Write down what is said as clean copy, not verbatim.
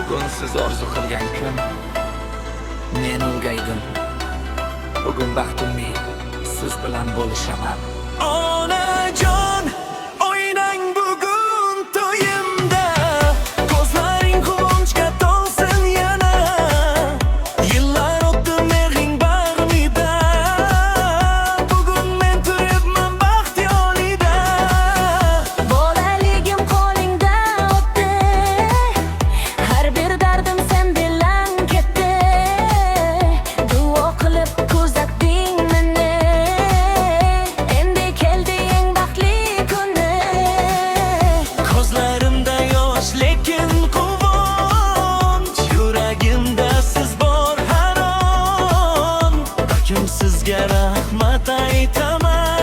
Bugun siz orzu qilgan kun, men ulg'aydim. Bugun baxtimni siz bilan bo'lishaman. Onajon, o'ynang bugun to'yimda. Ko'zlaring quvonchga to'lsin yana. Yillar o'tdi mehring bag'rimda. Bugun men turibman baxt yo'lida. Bolaligim qo'lingda o'tdi. Har bir dardim sen bilan ketdi. Duo qilib kuzatding meni. Endi keldi eng baxtli kuni. Ko'zlarimda yosh lekin quvonch, yuragimda siz bor har on. Doim sizga rahmat aytaman.